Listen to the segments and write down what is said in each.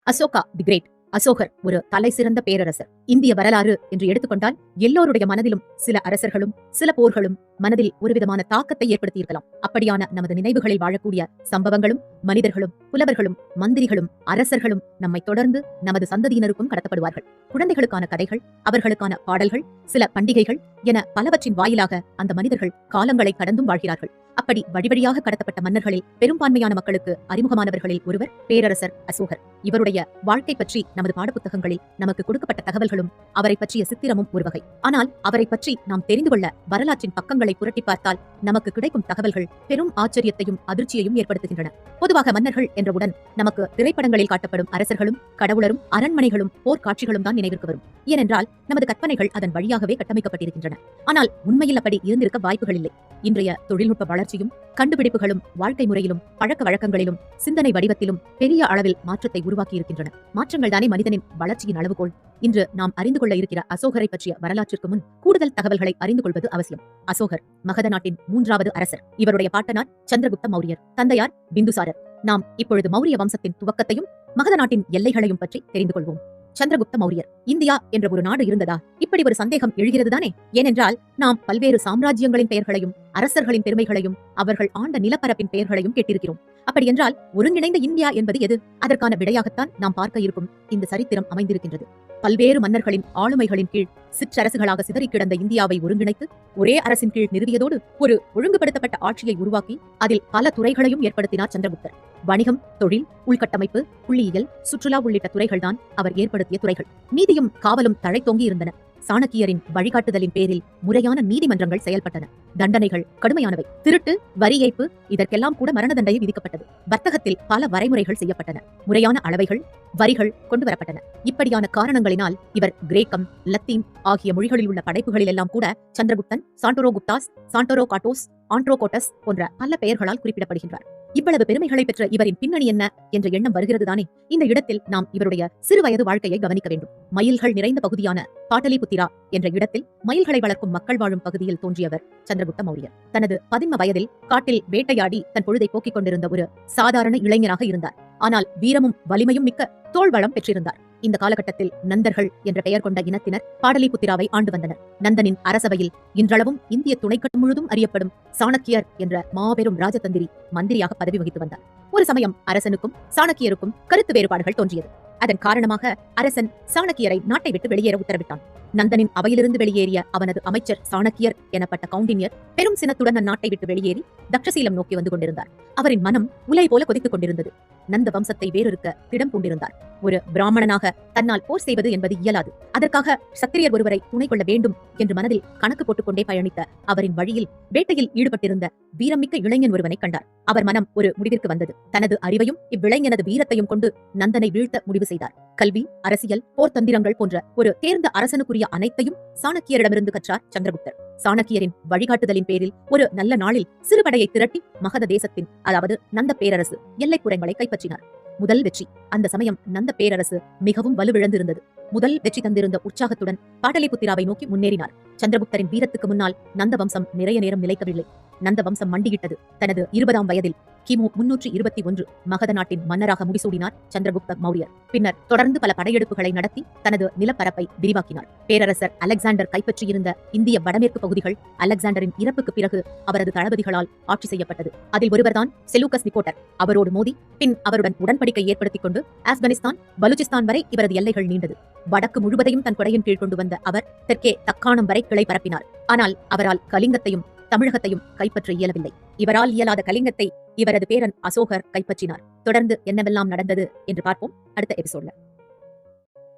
அசோகா தி great. அசோகர் ஒரு தலை சிறந்த பேரரசர். இந்திய வரலாறு என்று எடுத்துக்கொண்டால் எல்லோருடைய மனதிலும் சில அரசர்களும் சில போர்களும் மனதில் ஒருவிதமான தாக்கத்தை ஏற்படுத்தியிருக்கலாம். அப்படியான நமது நினைவுகளில் வாழக்கூடிய சம்பவங்களும் மனிதர்களும் புலவர்களும் மந்திரிகளும் அரசர்களும் நம்மை தொடர்ந்து நமது சந்ததியினருக்கும் கடத்தப்படுவார்கள். குழந்தைகளுக்கான கதைகள், அவர்களுக்கான பாடல்கள், சில பண்டிகைகள் என பலவற்றின் வாயிலாக அந்த மனிதர்கள் காலங்களை கடந்தும் வாழ்கிறார்கள். அப்படி வழிவழியாக கடத்தப்பட்ட மன்னர்களில் பெரும்பான்மையான மக்களுக்கு அறிமுகமானவர்களில் ஒருவர் பேரரசர் அசோகர். இவருடைய வாழ்க்கை பற்றி நமது பாடப்புத்தகங்களில் நமக்கு கொடுக்கப்பட்ட தகவல்களும் அவரை பற்றிய சித்திரமும் ஒரு வகை. ஆனால் அவரை பற்றி நாம் தெரிந்து கொள்ள வரலாற்றின் பக்கங்களை புரட்டி பார்த்தால் நமக்கு கிடைக்கும் தகவல்கள் பெரும் ஆச்சரியத்தையும் அதிர்ச்சியையும் ஏற்படுத்துகின்றன. பொதுவாக மன்னர்கள் என்றவுடன் நமக்கு திரைப்படங்களில் காட்டப்படும் அரசர்களும் கடவுளரும் அரண்மனைகளும் போர்க்காட்சிகளும் தான் நினைவிற்கு வரும். ஏனென்றால் நமது கற்பனைகள் அதன் வழியாகவே கட்டமைக்கப்பட்டிருக்கின்றன. ஆனால் உண்மையில் அப்படி இருந்திருக்க வாய்ப்புகள் இல்லை. இன்றைய தொழில்நுட்ப வளர்ச்சியும் கண்டுபிடிப்புகளும் வாழ்க்கை முறையிலும் பழக்க வழக்கங்களிலும் சிந்தனை வடிவத்திலும் பெரிய அளவில் மாற்றத்தை உருவாக்கி இருக்கின்றன. மாற்றங்கள் தானே மனிதனின் வளர்ச்சியின் அளவுகோல். இன்று நாம் அறிந்து கொள்ள இருக்கிற அசோகரை பற்றிய வரலாற்றிற்கு முன் கூடுதல் தகவல்களை அறிந்து கொள்வது அவசியம். அசோகர் மகத நாட்டின் 3வது அரசர். இவருடைய பாட்டனார் சந்திரகுப்த மௌரியர், தந்தையார் பிந்துசாரர். நாம் இப்பொழுது மௌரிய வம்சத்தின் துவக்கத்தையும் மகத நாட்டின் எல்லைகளையும் பற்றி தெரிந்து கொள்வோம். சந்திரகுப்த மௌரியர். இந்தியா என்ற ஒரு நாடு இருந்ததா? இப்படி ஒரு சந்தேகம் எழுகிறதுதானே. ஏனென்றால் நாம் பல்வேறு சாம்ராஜ்யங்களின் பெயர்களையும் அரசர்களின் பெருமைகளையும் அவர்கள் ஆண்ட நிலப்பரப்பின் பெயர்களையும் கேட்டிருக்கிறோம். அப்படி என்றால் ஒருங்கிணைந்த இந்தியா என்பது எது? அதற்கான விடையாகத்தான் நாம் பார்க்க இருக்கும் இந்த சரித்திரம் அமைந்திருக்கின்றது. பல்வேறு மன்னர்களின் ஆளுமைகளின் கீழ் சிற்றரசுகளாக சிதறி கிடந்த இந்தியாவை ஒருங்கிணைத்து ஒரே அரசின் கீழ் நிறுவியதோடு ஒரு ஒழுங்குபடுத்தப்பட்ட ஆட்சியை உருவாக்கி அதில் பல துறைகளையும் ஏற்படுத்தினார் சந்திரகுப்தர். வணிகம், தொழில், உள்கட்டமைப்பு, புள்ளியியல், சுற்றுலா உள்ளிட்ட துறைகள்தான் அவர் ஏற்படுத்திய துறைகள். நீதியும் காவலும் தழைத்தோங்கி இருந்தன. சாணக்கியரின் வழிகாட்டுதலின் பேரில் முறையான நீதிமன்றங்கள் செயல்பட்டன. தண்டனைகள் கடுமையானவை. திருட்டு, வரி ஏய்ப்பு இதற்கெல்லாம் கூட மரண தண்டனை விதிக்கப்பட்டது. வர்த்தகத்தில் பல வரைமுறைகள் செய்யப்பட்டன. முறையான அளவைகள், வரிகள் கொண்டு வரப்பட்டன. இப்படியான காரணங்களினால் இவர் கிரேக்கம், லத்தீன் ஆகிய மொழிகளில் உள்ள படைப்புகளில் எல்லாம் கூட சந்திரகுப்தன், சாண்டோரோ குப்தாஸ், சாண்டோரோ காட்டோஸ், ஆண்ட்ரோகோட்டஸ் போன்ற பல பெயர்களால் குறிப்பிடப்படுகின்றார். இவ்வளவு பெருமைகளை பெற்ற இவரின் பின்னணி என்ன என்ற எண்ணம் வருகிறதுதானே. இந்த இடத்தில் நாம் இவருடைய சிறுவயது வாழ்க்கையை கவனிக்க வேண்டும். மயில்கள் நிறைந்த பகுதியான பாட்டலிபுத்திரா என்ற இடத்தில் மயில்களை வளர்க்கும் மக்கள் வாழும் பகுதியில் தோன்றியவர் சந்திரகுப்த மௌரியர். தனது 11 வயதில் காட்டில் வேட்டையாடி தன் பொழுதை போக்கிக் கொண்டிருந்த ஒரு சாதாரண இளைஞராக இருந்தார். ஆனால் வீரமும் வலிமையும் மிக்க தோள்வளம் பெற்றிருந்தார். இந்த காலகட்டத்தில் நந்தர்கள் என்ற பெயர் கொண்ட இனத்தினர் பாடலிபுத்திராவை ஆண்டு வந்தனர். நந்தனின் அரசவையில் இன்றளவும் இந்திய துணைக்கட்டு முழுதும் அறியப்படும் சாணக்கியர் என்ற மாபெரும் ராஜதந்திரி மந்திரியாக பதவி வகித்து வந்தார். ஒரு சமயம் அரசனுக்கும் சாணக்கியருக்கும் கருத்து வேறுபாடுகள் தோன்றியது. அதன் காரணமாக அரசன் சாணக்கியரை நாட்டை விட்டு வெளியேற உத்தரவிட்டான். நந்தனின் அவையிலிருந்து வெளியேறிய அவனது அமைச்சர் சாணக்கியர் எனப்பட்ட கவுண்டின்யர் பெரும் சினத்துடன் அந்நாட்டை விட்டு வெளியேறி தக்ஷசீலம் நோக்கி வந்து கொண்டிருந்தார். அவரின் மனம் உலை போல கொதித்துக் கொண்டிருந்தது. நந்த வம்சத்தை வேறொருக்க திடம் பூண்டிருந்தார். ஒரு பிராமணனாக தன்னால் போர் செய்வது என்பது இயலாது. அதற்காக சத்திரியர் ஒருவரை துணை கொள்ள வேண்டும் என்று மனதில் கணக்கு போட்டுக்கொண்டே பயணித்த அவரின் வழியில் வேட்டையில் ஈடுபட்டிருந்த வீரமிக்க இளைஞன் ஒருவனை கண்டார். அவர் மனம் ஒரு முடிவிற்கு வந்தது. தனது அறிவையும் இவ்விளைஞனது வீரத்தையும் கொண்டு நந்தனை வீழ்த்த முடிவு செய்தார். கல்வி, அரசியல், போர் தந்திரங்கள் போன்ற ஒரு தேர்ந்த அரசனுக்குரிய அனைத்தையும் சாணக்கியரிடமிருந்து கற்றார் சந்திரகுப்தர். சாணக்கியரின் வழிகாட்டுதலின் பேரில் ஒரு நல்ல நாளில் சிறுபடையை திரட்டி மகத தேசத்தின், அதாவது நந்த பேரரசு எல்லைப்புறங்களை கைப்பற்றினார். முதல் வெற்றி. அந்த சமயம் நந்த பேரரசு மிகவும் வலுவிழந்திருந்தது. முதல் வெற்றி தந்திருந்த உற்சாகத்துடன் பாடலிபுத்திராவை நோக்கி முன்னேறினார். சந்திரகுப்தரின் வீரத்துக்கு முன்னால் நந்த வம்சம் நிறைய நேரம் நிலைக்கவில்லை. நந்த வம்சம் மண்டியிட்டது. தனது 20ஆம் வயதில் கிமு 321 மகத நாட்டின் மன்னராக முடிசூடினார் சந்திரகுப்த மௌரியர். பின்னர் தொடர்ந்து பல படையெடுப்புகளை நடத்தி தனது நிலப்பரப்பை விரிவாக்கினார். பேரரசர் அலெக்சாண்டர் கைப்பற்றியிருந்த இந்திய வடமேற்கு பகுதிகள் அலெக்சாண்டரின் இறப்புக்கு பிறகு அவரது தளபதிகளால் ஆட்சி செய்யப்பட்டது. அதில் ஒருவர்தான் செலூகஸ் நிக்கோட்டர். அவரோடு மோதி பின் அவருடன் உடன்படிக்கை ஏற்படுத்திக் கொண்டு ஆப்கானிஸ்தான், பலூச்சிஸ்தான் வரை இவரது எல்லைகள் நீண்டது. வடக்கு முழுவதையும் தன் கொடையின் கீழ் கொண்டு வந்த அவர் தெற்கே தக்காணம் வரை கிளை பரப்பினார். ஆனால் அவரால் கலிங்கத்தையும் தமிழகத்தையும் கைப்பற்ற இயலவில்லை. இவரால் இயலாத கலிங்கத்தை இவரது பேரன் அசோகர் கைப்பற்றினார். தொடர்ந்து என்னவெல்லாம் நடந்தது என்று பார்ப்போம் அடுத்த எபிசோட்ல.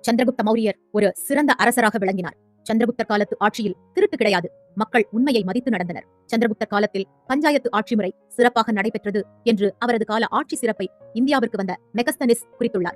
சந்திரகுப்த மௌரியர் ஒரு சிறந்த அரசராக விளங்கினார். சந்திரகுப்தர் காலத்து ஆட்சியில் திருட்டு கிடையாது. மக்கள் உண்மையை மதித்து நடந்தனர். சந்திரகுப்தர் காலத்தில் பஞ்சாயத்து ஆட்சி முறை சிறப்பாக நடைபெற்றது என்று அவரது கால ஆட்சி சிறப்பை இந்தியாவிற்கு வந்த மெகஸ்தனிஸ் குறித்துள்ளார்.